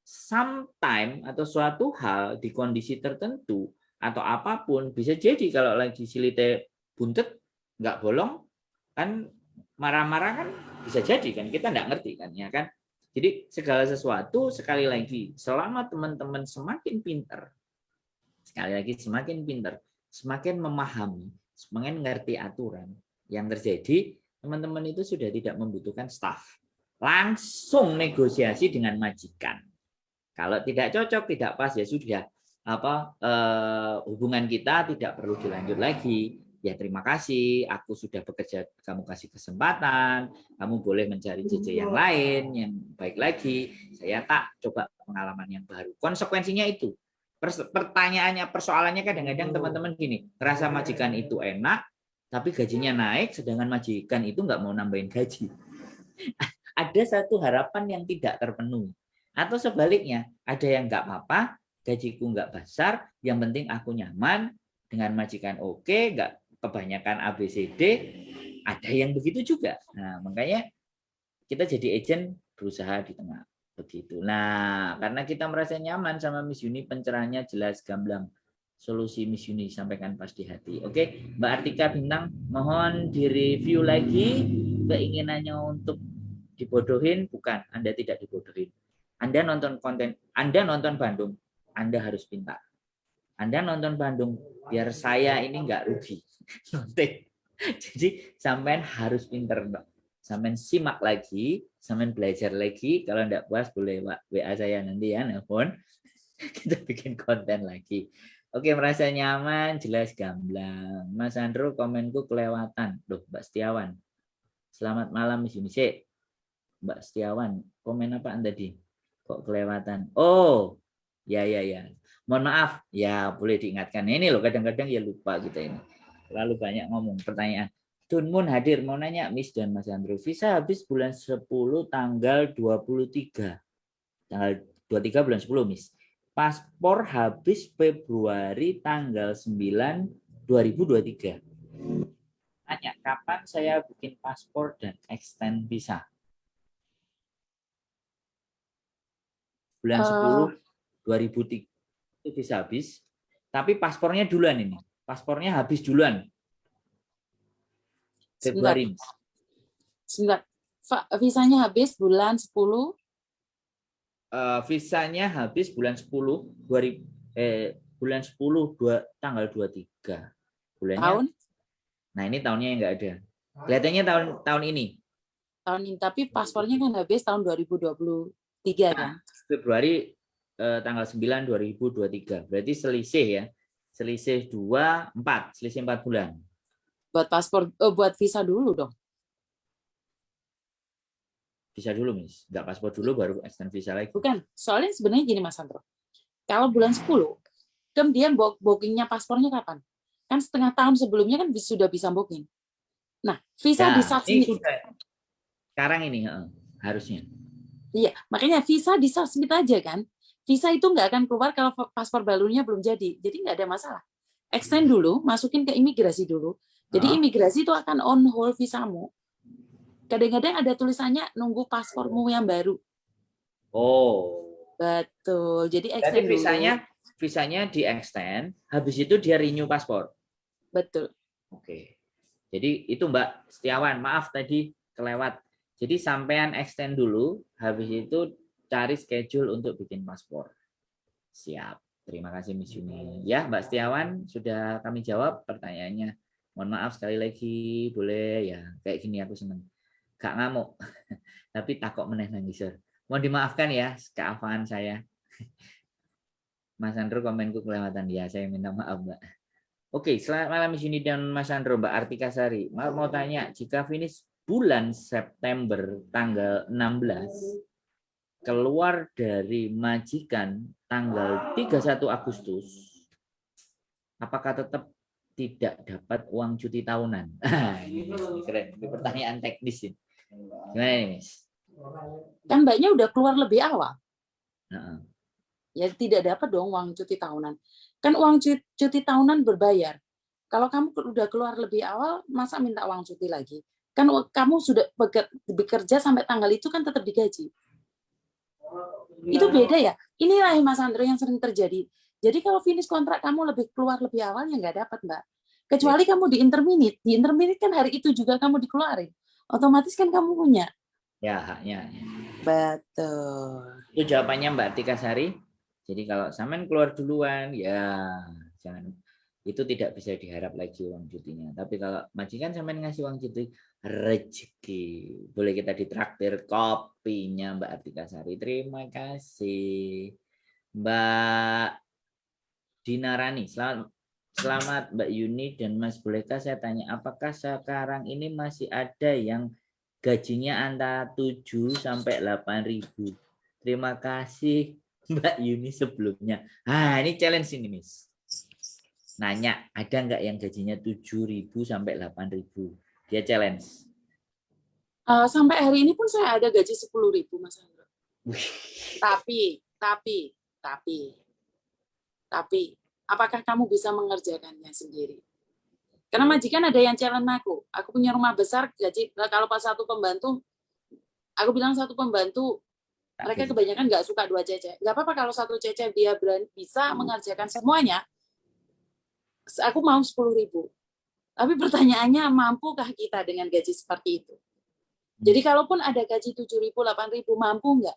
Sometime atau suatu hal di kondisi tertentu atau apapun, bisa jadi kalau lagi silite buntet nggak bolong kan, marah-marah kan bisa jadi kan, kita nggak ngerti kan, ya kan. Jadi segala sesuatu, sekali lagi, selama teman-teman semakin pintar, sekali lagi semakin pintar, semakin memahami, semakin ngerti aturan, yang terjadi teman-teman itu sudah tidak membutuhkan staff, langsung negosiasi dengan majikan. Kalau tidak cocok, tidak pas, ya sudah, hubungan kita tidak perlu dilanjut lagi. Ya terima kasih, aku sudah bekerja, kamu kasih kesempatan, kamu boleh mencari JJ yang lain, yang baik lagi, saya tak coba pengalaman yang baru. Konsekuensinya itu. Pertanyaannya, persoalannya kadang-kadang teman-teman gini, ngerasa majikan itu enak, tapi gajinya naik, sedangkan majikan itu nggak mau nambahin gaji. Ada satu harapan yang tidak terpenuhi. Atau sebaliknya, ada yang nggak apa-apa, gajiku nggak besar, yang penting aku nyaman, dengan majikan oke, nggak kebanyakan ABCD, ada yang begitu juga. Nah, makanya kita jadi agent berusaha di tengah. Begitu. Nah, karena kita merasa nyaman sama Miss Yuni, pencerahannya jelas, gamblang. Solusi Miss Yuni sampaikan pas di hati. Oke, Mbak Artika Bintang, mohon direview lagi keinginannya untuk dibodohin. Bukan, Anda tidak dibodohin. Anda nonton konten, Anda nonton Bandung, Anda harus pintar. Anda nonton Bandung, biar saya ini nggak rugi. Jadi sampean harus pintar, Mbak. Sampean simak lagi, sampean belajar lagi. Kalau enggak puas boleh WA saya nanti ya, nelpon. Kita bikin konten lagi. Oke, merasa nyaman, jelas, gamblang. Mas Andro, komenku kelewatan. Loh, Mbak Setiawan. Selamat malam, Miss Yunise. Mbak Setiawan, komen apa tadi? Kok kelewatan? Oh, ya. Mohon maaf, ya boleh diingatkan. Ini loh, kadang-kadang ya lupa kita ini. Terlalu banyak ngomong, pertanyaan. Tun Mun hadir, mau nanya Miss dan Mas Andro. Visa habis bulan 10 tanggal 23. Tanggal 23 bulan 10, Miss. Paspor habis Februari tanggal 9 2023. Tanya, kapan saya bikin paspor dan extend visa? Bulan 10 2003 itu visa habis, tapi paspornya duluan ini. Paspornya habis duluan. Februari. Sebentar. Visanya habis bulan 10. Visanya habis bulan 10 bulan 10 tanggal 23. Bulannya Tahun? Nah, ini tahunnya yang nggak ada. Kelihatannya tahun ini. Tahun ini, tapi paspornya kan habis tahun 2023 kan? Februari tanggal 9 2023. Berarti selisih ya. Selisih 4, selisih 4 bulan. Buat paspor, buat visa dulu dong. Visa dulu, Miss. Nggak paspor dulu baru extend visa lagi. Bukan, soalnya sebenarnya gini Mas Andro. Kalau bulan 10, kemudian bookingnya paspornya kapan? Kan setengah tahun sebelumnya kan sudah bisa booking. Nah, visa ini sudah. Sekarang ini harusnya. Iya, makanya visa disubmit aja kan. Visa itu nggak akan keluar kalau paspor barunya belum jadi. Jadi nggak ada masalah. Extend dulu, masukin ke imigrasi dulu. Jadi imigrasi itu akan on hold visamu. Kadang-kadang ada tulisannya nunggu paspormu yang baru. Oh. Betul. Jadi extend dulu. Visanya di extend, habis itu dia renew paspor. Betul. Oke. Jadi itu Mbak Setiawan, maaf tadi kelewat. Jadi sampean extend dulu, habis itu cari schedule untuk bikin paspor. Siap. Terima kasih Miss Yuni. Ya, Mbak Setiawan, sudah kami jawab pertanyaannya. Mohon maaf sekali lagi, boleh ya. Kayak gini aku seneng. Gak ngamuk, tapi takut meneh nangis. Mohon dimaafkan ya, kealfaan saya. Mas Andro, komenku kelewatan. Ya, saya minta maaf, Mbak. Oke, selamat malam Miss Yuni dan Mas Andro, Mbak Artika Sari. Mau tanya, jika finish bulan September tanggal 16, keluar dari majikan tanggal 31 Agustus, apakah tetap tidak dapat uang cuti tahunan? Ini keren, ini pertanyaan teknis ini. Gimana ini, Miss? Kan Mbaknya udah keluar lebih awal. Ya tidak dapat dong uang cuti tahunan. Kan uang cuti tahunan berbayar. Kalau kamu udah keluar lebih awal, masa minta uang cuti lagi? Kan kamu sudah bekerja sampai tanggal itu kan tetap digaji. Itu beda ya. Inilah Mas Andro yang sering terjadi. Jadi kalau finish kontrak kamu keluar lebih awal ya nggak dapat, Mbak. Kecuali kamu di interminate kan hari itu juga kamu dikeluarin. Otomatis kan kamu punya. Ya, haknya. Betul. Itu jawabannya Mbak Tika Sari. Jadi kalau sampean keluar duluan, ya jangan, itu tidak bisa diharap lagi uang cutinya. Tapi kalau majikan sampean ngasih uang cuti, rezeki. Boleh kita ditraktir kopinya Mbak Tika Sari. Terima kasih. Mbak Dinarani, selamat Mbak Yuni dan Mas Bolehkah saya tanya, apakah sekarang ini masih ada yang gajinya antara 7 sampai 8.000? Terima kasih Mbak Yuni sebelumnya. Ini challenge ini, Miss. Nanya, ada nggak yang gajinya 7.000 sampai 8.000? Dia challenge. Sampai hari ini pun saya ada gaji 10.000, Mas Andro. Tapi, apakah kamu bisa mengerjakannya sendiri? Karena majikan ada yang challenge aku. Aku punya rumah besar, gaji kalau pas satu pembantu, aku bilang satu pembantu, mereka kebanyakan nggak suka 2 cece. Nggak apa-apa kalau 1 cece dia bisa mengerjakan semuanya. Aku mau 10.000. Tapi pertanyaannya, mampukah kita dengan gaji seperti itu? Jadi kalaupun ada gaji 7.000, 8.000, mampu nggak?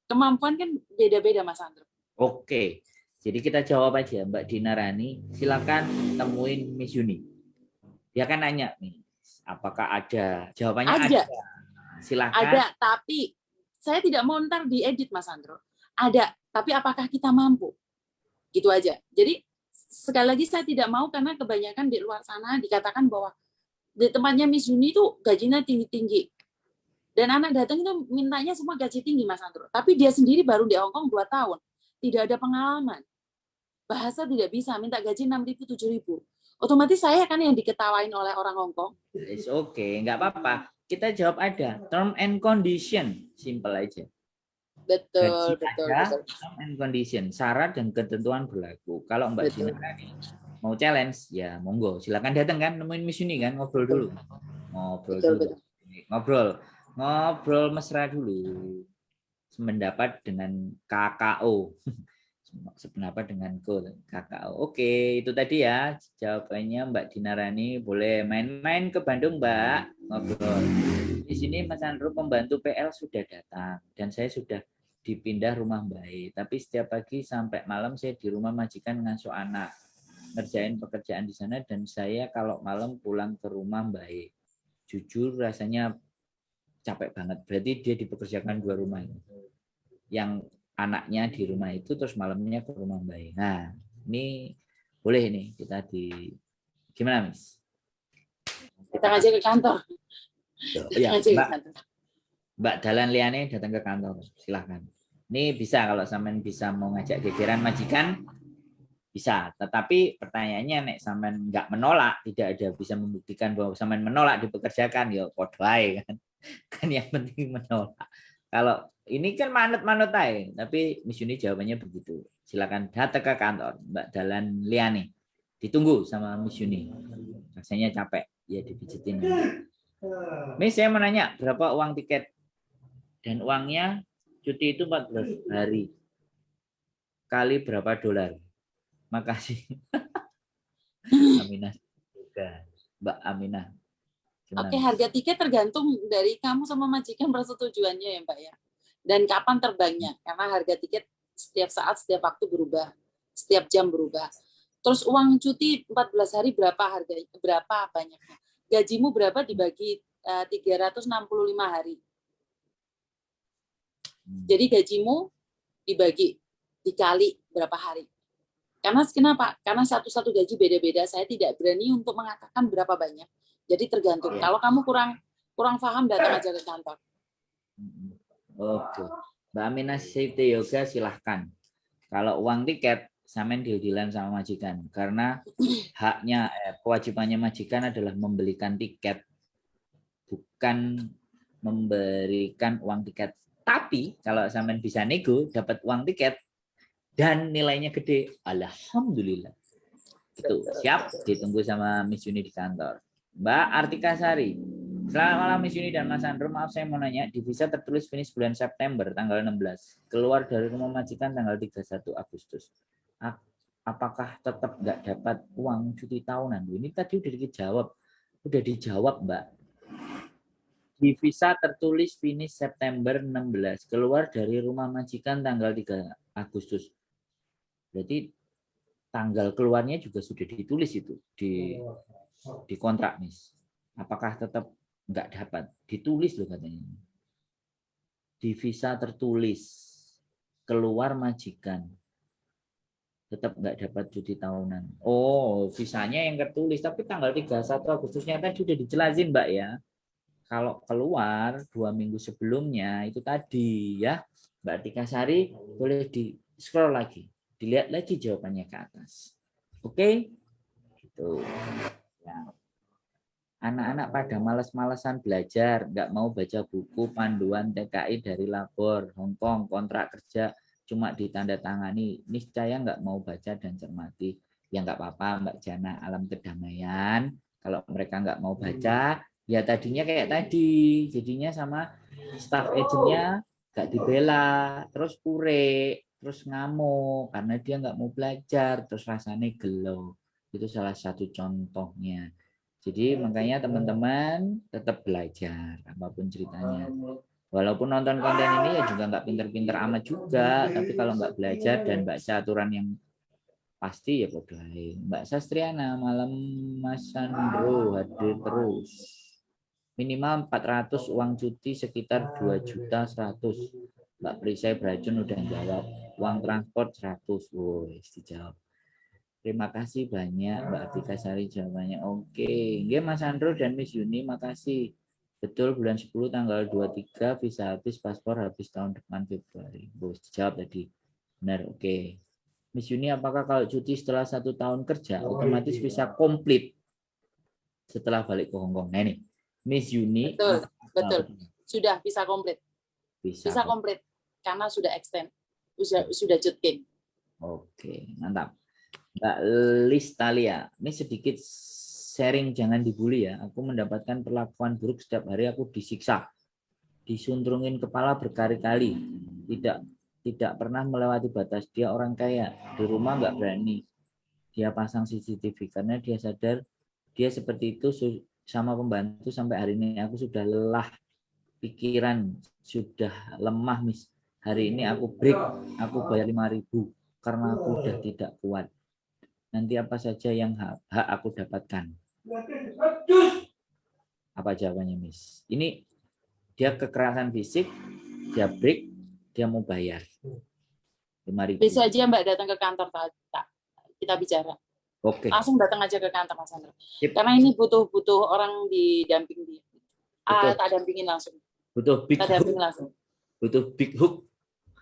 Kemampuan kan beda-beda, Mas Andro. Oke, jadi kita jawab aja Mbak Dinarani. Silakan temuin Miss Yuni. Dia kan nanya nih, apakah ada? Jawabannya ada. Silakan. Ada, tapi saya tidak mau ntar diedit, Mas Andro. Ada, tapi apakah kita mampu? Gitu aja. Jadi sekali lagi saya tidak mau karena kebanyakan di luar sana dikatakan bahwa di tempatnya Miss Yuni itu gajinya tinggi-tinggi. Dan anak datang itu mintanya semua gaji tinggi, Mas Andro. Tapi dia sendiri baru di Hong Kong 2 tahun. Tidak ada pengalaman. Bahasa tidak bisa, minta gaji 6.000, 7.000. Otomatis saya kan yang diketawain oleh orang Hong Kong. It's okay, nggak apa-apa. Kita jawab ada. Term and condition. Simple aja. Betul. Term and condition. Syarat dan ketentuan berlaku. Kalau Mbak Dinarani mau challenge, ya monggo. Silakan datang kan, nemuin Miss Yuni kan, ngobrol dulu. Ngobrol mesra dulu. Sependapat dengan KKO. Sependapat dengan KKO. Oke, itu tadi ya jawabannya Mbak Dinarani. Boleh main-main ke Bandung, Mbak. Ngobrol. Di sini Mas Andro pembantu PL sudah datang dan saya sudah dipindah rumah Mbak E. Tapi setiap pagi sampai malam saya di rumah majikan ngasuh anak, ngerjain pekerjaan di sana, dan saya kalau malam pulang ke rumah Mbak E. Jujur rasanya capek banget. Berarti dia dipekerjakan 2 rumah ini. Yang anaknya di rumah itu terus malamnya ke rumah Mbak E. Nah, ini boleh nih kita gimana, Miss? Kita ngajak ke kantor. Ya, Mbak Dalan Liane datang ke kantor, silahkan. Ini bisa kalau sampean bisa mau ngajak gegeran majikan, bisa. Tetapi pertanyaannya, nek sampean nggak menolak, tidak ada bisa membuktikan bahwa sampean menolak dipekerjakan, ya podo ae kan. Kan yang penting menolak. Kalau ini kan manut-manut aja, tapi Miss Yuni jawabannya begitu. Silakan datang ke kantor Mbak Dalan Liane. Ditunggu sama Miss Yuni. Rasanya capek, ya dipijitin. Miss, saya mau nanya, berapa uang tiket? Dan uangnya cuti itu 14 hari. Kali berapa dolar? Makasih. Aminah juga. Mbak Aminah. Oke, harga tiket tergantung dari kamu sama majikan persetujuannya ya, Mbak ya. Dan kapan terbangnya? Karena harga tiket setiap saat, setiap waktu berubah. Setiap jam berubah. Terus uang cuti 14 hari berapa harganya? Berapa banyaknya? Gajimu berapa dibagi 365 hari? Jadi gajimu dikali berapa hari? Karena kenapa? Karena satu-satu gaji beda-beda. Saya tidak berani untuk mengatakan berapa banyak. Jadi tergantung. Kalau kamu kurang paham, datang aja ke kantor. Oke. Mbak Aminah Siti Yoga silahkan. Kalau uang tiket, sampean deal-dealan sama majikan. Karena haknya, kewajibannya majikan adalah membelikan tiket, bukan memberikan uang tiket. Tapi kalau sampean bisa nego, dapat uang tiket, dan nilainya gede, alhamdulillah. Itu siap, ditunggu sama Miss Yuni di kantor. Mbak Artika Sari, Selamat malam Miss Yuni dan Mas Andro. Maaf saya mau nanya, di visa tertulis finish bulan September tanggal 16. Keluar dari rumah majikan tanggal 31 Agustus. Apakah tetap nggak dapat uang cuti tahunan? Ini tadi udah dijawab Mbak. Di visa tertulis finish September 16. Keluar dari rumah majikan tanggal 3 Agustus. Berarti tanggal keluarnya juga sudah ditulis itu di kontrak, Miss. Apakah tetap nggak dapat? Ditulis loh katanya. Di visa tertulis keluar majikan tetap nggak dapat cuti tahunan. Oh, visanya yang tertulis, tapi tanggal 31 Agustusnya tadi sudah dijelasin Mbak ya. Kalau keluar 2 minggu sebelumnya itu tadi ya, Mbak Tika Sari, boleh di scroll lagi, dilihat lagi jawabannya ke atas. Oke, gitu. Ya. Anak-anak pada males-malesan belajar, nggak mau baca buku panduan TKI dari Labor, Hongkong, kontrak kerja cuma ditandatangani, niscaya nggak mau baca dan cermati. Ya nggak apa-apa Mbak Jana, alam kedamaian. Kalau mereka nggak mau baca, ya tadinya kayak tadi, jadinya sama staff agentnya nggak dibela, terus pure, terus ngamuk karena dia nggak mau belajar, terus rasanya gelo. Itu salah satu contohnya. Jadi makanya teman-teman tetap belajar apapun ceritanya. Walaupun nonton konten ini ya juga nggak pinter-pinter amat juga, tapi kalau nggak belajar dan baca aturan yang pasti ya bodoh. Mbak Sastriana, malam Mas Sandro hadir terus. Minimal 400 uang cuti sekitar 2.100.000. Mbak Prisai Brajun udah jawab. Uang transport 100. Woi, dijawab. Terima kasih banyak Mbak Atika Sari jawabannya. Oke, nggih Mas Andro dan Miss Yuni, makasih. Betul bulan 10 tanggal 23 visa habis, paspor habis tahun depan Februari. Bos dijawab tadi. Benar, oke. Miss Yuni, apakah kalau cuti setelah 1 tahun kerja otomatis bisa komplit setelah balik ke Hongkong? Nah ini, Miss Yuni. Betul. Sudah bisa komplit. Bisa komplit karena sudah extend, sudah jutkin. Oke, mantap. Mbak Listalia, ini sedikit sharing, jangan dibully ya. Aku mendapatkan perlakuan buruk setiap hari, aku disiksa, disuntrungin kepala berkali-kali, tidak pernah melewati batas. Dia orang kaya, di rumah nggak berani. Dia pasang CCTV karena dia sadar dia seperti itu sama pembantu sampai hari ini. Aku sudah lelah, pikiran sudah lemah, Miss. Hari ini aku break, aku bayar 5.000 karena aku udah tidak kuat. Nanti apa saja yang hak aku dapatkan. Apa jawabannya, Miss? Ini dia kekerasan fisik, dia break, dia mau bayar 5.000. Besok aja Mbak datang ke kantor, kita bicara. Oke. Langsung datang aja ke kantor Mas Andro. Karena ini butuh orang didamping dia. Tak dampingin langsung. Butuh big hook. Langsung. Butuh big hook.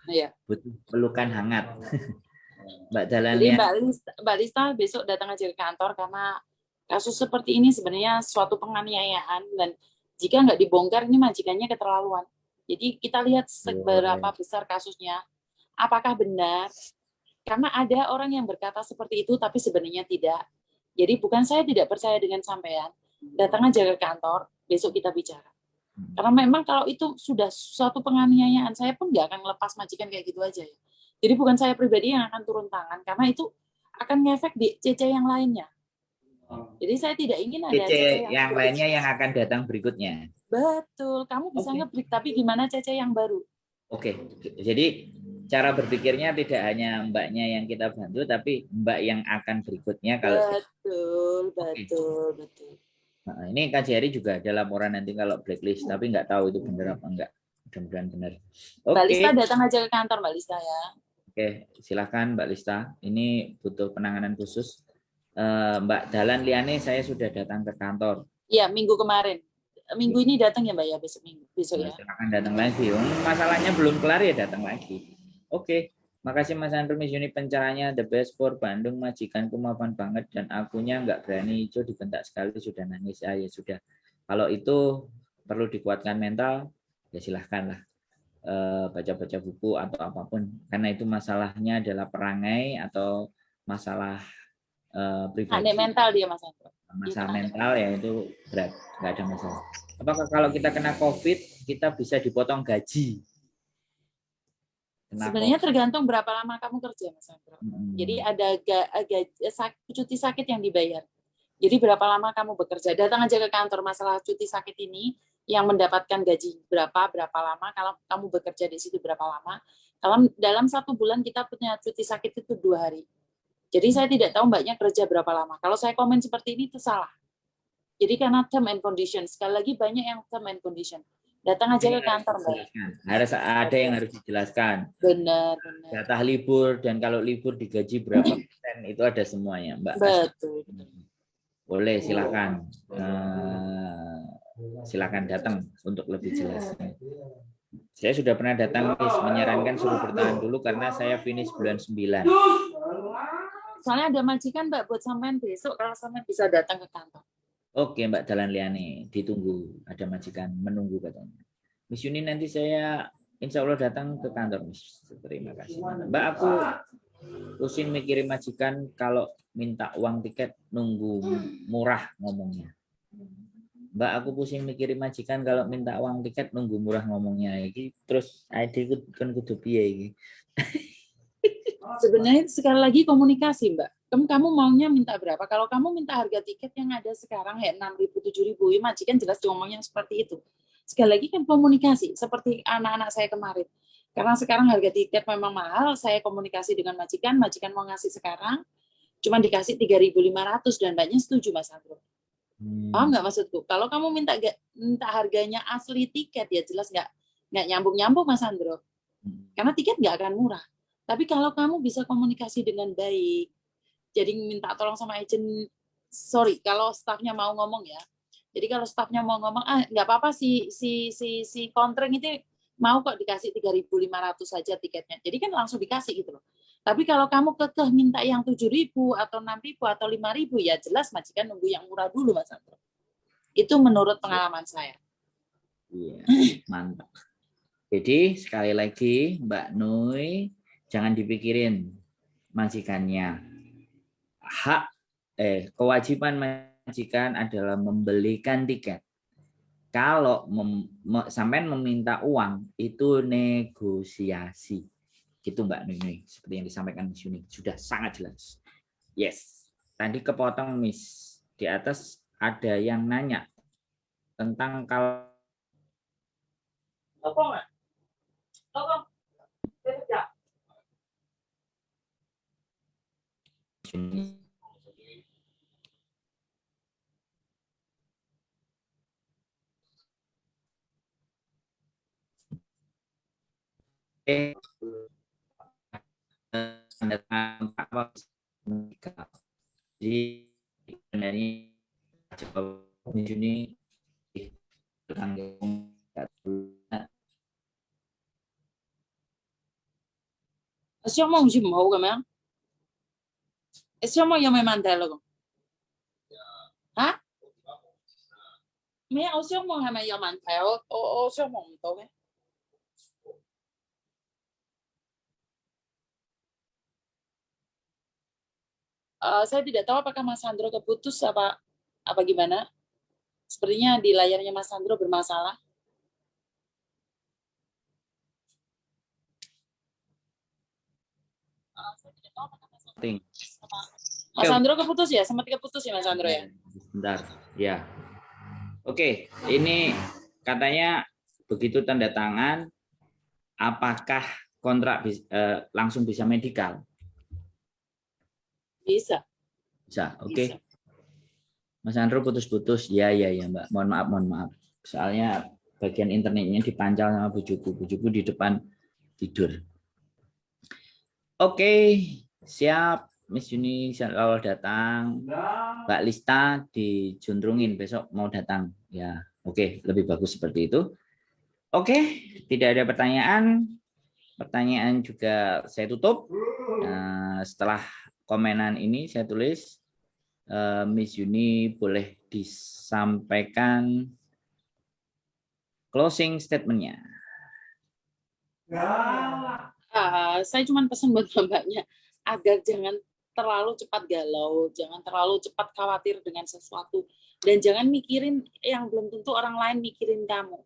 Iya. Butuh pelukan hangat. Mbak Dalan. Jadi Mbak Lista besok datang aja ke kantor karena kasus seperti ini sebenarnya suatu penganiayaan dan jika nggak dibongkar ini majikannya keterlaluan. Jadi kita lihat seberapa besar kasusnya, apakah benar? Karena ada orang yang berkata seperti itu tapi sebenarnya tidak. Jadi bukan saya tidak percaya dengan sampean, datang aja ke kantor, besok kita bicara. Karena memang kalau itu sudah suatu penganiayaan, saya pun nggak akan lepas majikan kayak gitu aja ya. Jadi bukan saya pribadi yang akan turun tangan, karena itu akan ngefek di CC yang lainnya. Jadi saya tidak ingin ada CC yang lainnya yang akan datang berikutnya. Betul, kamu bisa nge-break, tapi gimana CC yang baru? Oke, jadi cara berpikirnya tidak hanya mbaknya yang kita bantu, tapi mbak yang akan berikutnya. Kalau betul. Nah, ini KJRI juga ada laporan nanti kalau blacklist, tapi nggak tahu itu benar apa enggak. Mudah-mudahan benar. Mbak Lista datang aja ke kantor Mbak Lista ya. Oke, silakan Mbak Lista. Ini butuh penanganan khusus. Mbak Dalan Liane, saya sudah datang ke kantor. Iya, minggu kemarin. Minggu ini datang ya Mbak ya, besok ya. Silakan datang lagi. Masalahnya belum kelar ya datang lagi. Oke, makasih Mas Andrew, Miss Yuni, pencaranya the best for Bandung, majikanku mapan banget dan akunya nggak berani hijau, dibentak sekali sudah nangis. Ya sudah. Kalau itu perlu dikuatkan mental, ya silahkan lah. Baca-baca buku atau apapun, karena itu masalahnya adalah perangai atau masalah pribadi. Mental dia Mas Andrew. Masalah mental ya itu berat, nggak ada masalah. Apakah kalau kita kena COVID, kita bisa dipotong gaji? Kena Sebenarnya COVID. tergantung berapa lama kamu kerja, Mas Andro. Jadi ada cuti sakit yang dibayar. Jadi berapa lama kamu bekerja? Datang aja ke kantor masalah cuti sakit ini yang mendapatkan gaji berapa lama. Kalau kamu bekerja di situ berapa lama? Kalau dalam 1 bulan kita punya cuti sakit itu 2 hari. Jadi saya tidak tahu mbaknya kerja berapa lama. Kalau saya komen seperti ini itu salah. Jadi karena term and condition. Sekali lagi banyak yang term and condition. Datang aja ke kantor, Mbak. Harus ada yang harus dijelaskan. Benar. Jatah libur dan kalau libur digaji berapa persen itu ada semuanya, Mbak. Betul. Boleh, silakan. Silakan datang untuk lebih jelas. Saya sudah pernah datang, menyarankan suruh bertahan dulu karena saya finish bulan 9. Soalnya ada majikan, Mbak, buat sampean besok kalau sampean bisa datang ke kantor. Oke, Mbak Dalan Liani, ditunggu. Ada majikan menunggu katanya. Miss Yuni, nanti saya insya Allah datang ke kantor, Miss. Terima kasih. Mbak, aku pusing mikirin majikan kalau minta uang tiket nunggu murah ngomongnya. Mbak, aku pusing mikirin majikan kalau minta uang tiket nunggu murah ngomongnya. Ini terus ID kan kudu piye iki. Sebenarnya sekali lagi komunikasi, Mbak. Kamu maunya minta berapa? Kalau kamu minta harga tiket yang ada sekarang ya 6.000, 7.000, ya majikan jelas ngomongnya seperti itu. Sekali lagi kan komunikasi, seperti anak-anak saya kemarin. Karena sekarang harga tiket memang mahal, saya komunikasi dengan majikan mau ngasih sekarang, cuma dikasih 3.500 dan mbaknya setuju, Mas Andro. Paham nggak maksudku? Kalau kamu minta harganya asli tiket, ya jelas nggak nyambung-nyambung, Mas Andro. Karena tiket nggak akan murah. Tapi kalau kamu bisa komunikasi dengan baik, jadi minta tolong sama agent, sorry, kalau staffnya mau ngomong ya. Jadi kalau staffnya mau ngomong, nggak apa-apa si kontring itu mau kok dikasih 3.500 saja tiketnya. Jadi kan langsung dikasih gitu loh. Tapi kalau kamu kekeh minta yang 7.000 atau 6.000 atau 5.000, ya jelas majikan nunggu yang murah dulu, Mas Andro. Itu menurut pengalaman saya. Iya, mantap. Jadi sekali lagi Mbak Nui, jangan dipikirin majikannya. Kewajiban majikan adalah membelikan tiket. Kalau sampai meminta uang itu negosiasi. Gitu Mbak Nui, seperti yang disampaikan Miss Yuni. Sudah sangat jelas. Yes. Tadi kepotong Miss. Di atas ada yang nanya tentang kalau jadi sebenarnya jawab ini Saya tidak tahu apakah Mas Sandro keputus apa gimana. Sepertinya di layarnya Mas Sandro bermasalah. Mas Sandro keputus ya? Sempat keputus ya Mas Sandro ya? Bentar, ya. Oke, ini katanya begitu tanda tangan, apakah kontrak langsung bisa medikal? Bisa. Bisa, oke. Mas Andro putus-putus, ya Mbak. Mohon maaf. Soalnya bagian internetnya dipancal sama bujuku di depan tidur. Oke, siap. Miss Yuni kalau datang, Mbak Lista dijuntrungin besok mau datang. Ya, oke, lebih bagus seperti itu. Oke, tidak ada pertanyaan. Pertanyaan juga saya tutup. Setelah komenan ini saya tulis, Miss Yuni boleh disampaikan closing statement-nya. Saya cuma pesan buat mbaknya agar jangan terlalu cepat galau, jangan terlalu cepat khawatir dengan sesuatu. Dan jangan mikirin yang belum tentu orang lain mikirin kamu.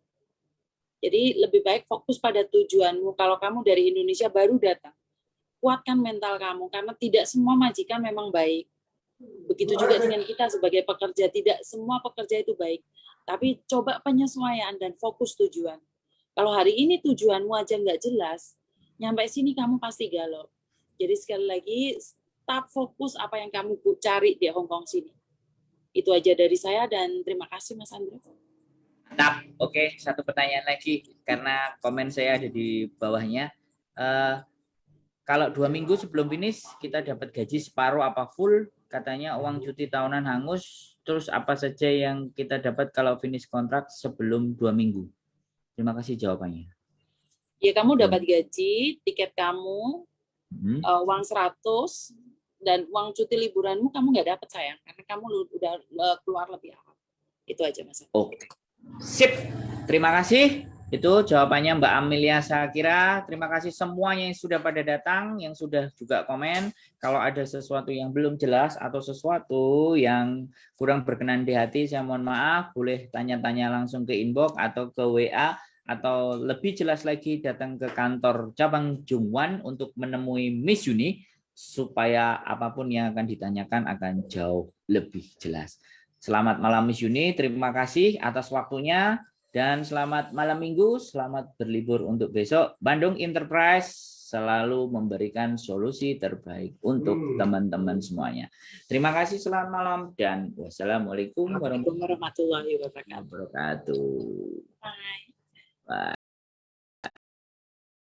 Jadi lebih baik fokus pada tujuanmu. Kalau kamu dari Indonesia baru datang, kuatkan mental kamu, karena tidak semua majikan memang baik. Begitu juga dengan kita sebagai pekerja, tidak semua pekerja itu baik. Tapi coba penyesuaian dan fokus tujuan. Kalau hari ini tujuanmu aja nggak jelas, nyampe sini kamu pasti galau. Jadi sekali lagi, tetap fokus apa yang kamu cari di Hong Kong sini. Itu aja dari saya dan terima kasih Mas Andro. Mantap. Oke, satu pertanyaan lagi karena komen saya ada di bawahnya. Kalau 2 minggu sebelum finish kita dapat gaji separuh apa full? Katanya uang cuti tahunan hangus. Terus apa saja yang kita dapat kalau finish kontrak sebelum 2 minggu? Terima kasih jawabannya. Ya kamu dapat gaji, tiket kamu, uang 100, dan uang cuti liburanmu kamu nggak dapat sayang, karena kamu udah keluar lebih awal. Itu aja Mas. Oke. Sip. Terima kasih. Itu jawabannya Mbak Amelia Sakira. Terima kasih semuanya yang sudah pada datang, yang sudah juga komen. Kalau ada sesuatu yang belum jelas atau sesuatu yang kurang berkenan di hati, saya mohon maaf. Boleh tanya-tanya langsung ke inbox atau ke WA, atau lebih jelas lagi datang ke kantor cabang Jungwan untuk menemui Miss Yuni, supaya apapun yang akan ditanyakan akan jauh lebih jelas. Selamat malam Miss Yuni, terima kasih atas waktunya. Dan selamat malam minggu, selamat berlibur untuk besok. Bandung Enterprise selalu memberikan solusi terbaik untuk teman-teman semuanya. Terima kasih, selamat malam, dan wassalamualaikum warahmatullahi Warahmatullahi wabarakatuh. wabarakatuh. Bye. Bye.